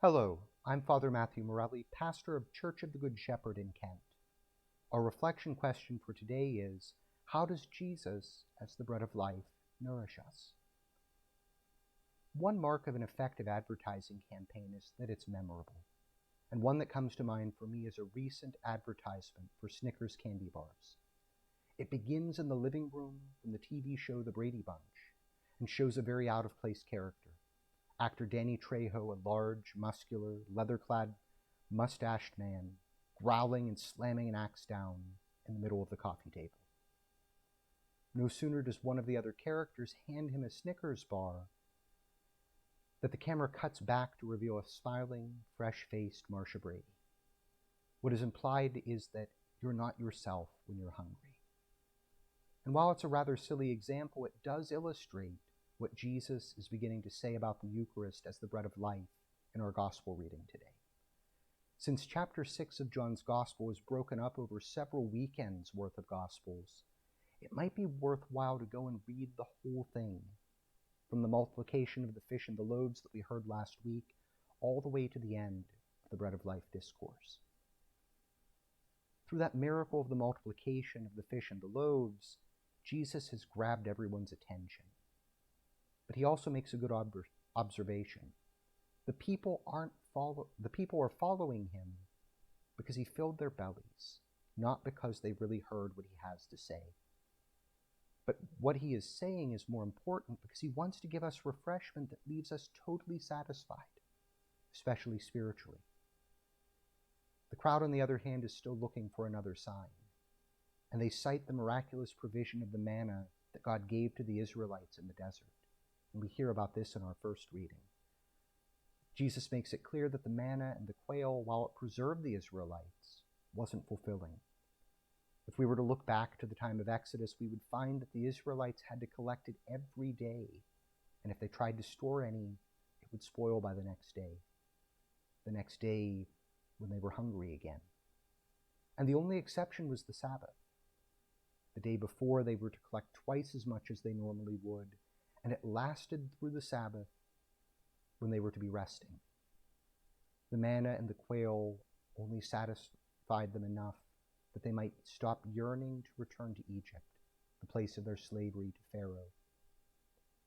Hello, I'm Father Matthew Morelli, pastor of Church of the Good Shepherd in Kent. Our reflection question for today is, how does Jesus, as the bread of life, nourish us? One mark of an effective advertising campaign is that it's memorable. And one that comes to mind for me is a recent advertisement for Snickers candy bars. It begins in the living room from the TV show The Brady Bunch and shows a very out-of-place character. Actor Danny Trejo, a large, muscular, leather-clad, mustached man, growling and slamming an axe down in the middle of the coffee table. No sooner does one of the other characters hand him a Snickers bar that the camera cuts back to reveal a smiling, fresh-faced Marcia Brady. What is implied is that you're not yourself when you're hungry. And while it's a rather silly example, it does illustrate what Jesus is beginning to say about the Eucharist as the bread of life in our Gospel reading today. Since chapter 6 of John's Gospel is broken up over several weekends worth of Gospels, it might be worthwhile to go and read the whole thing, from the multiplication of the fish and the loaves that we heard last week, all the way to the end of the bread of life discourse. Through that miracle of the multiplication of the fish and the loaves, Jesus has grabbed everyone's attention. But he also makes a good observation. The people are following him because he filled their bellies, not because they really heard what he has to say. But what he is saying is more important because he wants to give us refreshment that leaves us totally satisfied, especially spiritually. The crowd, on the other hand, is still looking for another sign, and they cite the miraculous provision of the manna that God gave to the Israelites in the desert. And we hear about this in our first reading. Jesus makes it clear that the manna and the quail, while it preserved the Israelites, wasn't fulfilling. If we were to look back to the time of Exodus, we would find that the Israelites had to collect it every day, and if they tried to store any, it would spoil by the next day when they were hungry again. And the only exception was the Sabbath. The day before, they were to collect twice as much as they normally would, and it lasted through the Sabbath when they were to be resting. The manna and the quail only satisfied them enough that they might stop yearning to return to Egypt, the place of their slavery to Pharaoh.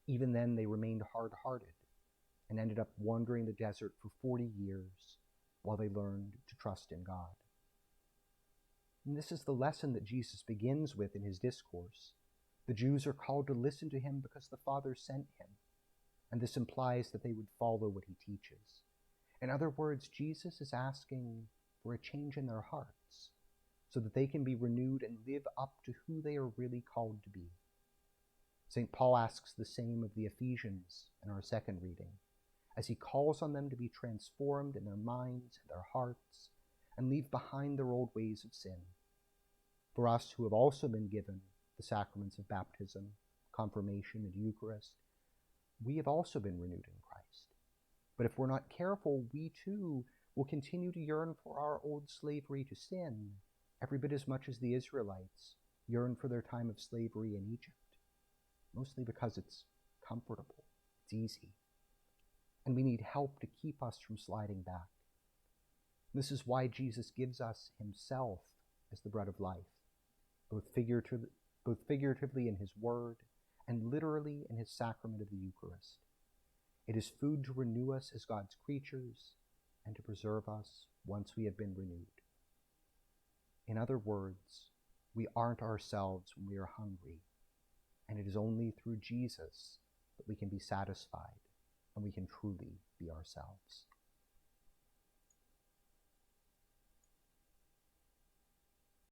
Even then, they remained hard-hearted and ended up wandering the desert for 40 years while they learned to trust in God. And this is the lesson that Jesus begins with in his discourse. The Jews are called to listen to him because the Father sent him, and this implies that they would follow what he teaches. In other words, Jesus is asking for a change in their hearts so that they can be renewed and live up to who they are really called to be. St. Paul asks the same of the Ephesians in our second reading, as he calls on them to be transformed in their minds and their hearts and leave behind their old ways of sin. For us who have also been given the sacraments of baptism, confirmation, and Eucharist, we have also been renewed in Christ. But if we're not careful, we too will continue to yearn for our old slavery to sin, every bit as much as the Israelites yearned for their time of slavery in Egypt, mostly because it's comfortable, it's easy, and we need help to keep us from sliding back. This is why Jesus gives us himself as the bread of life, both figuratively in his word and literally in his sacrament of the Eucharist. It is food to renew us as God's creatures and to preserve us once we have been renewed. In other words, we aren't ourselves when we are hungry, and it is only through Jesus that we can be satisfied and we can truly be ourselves.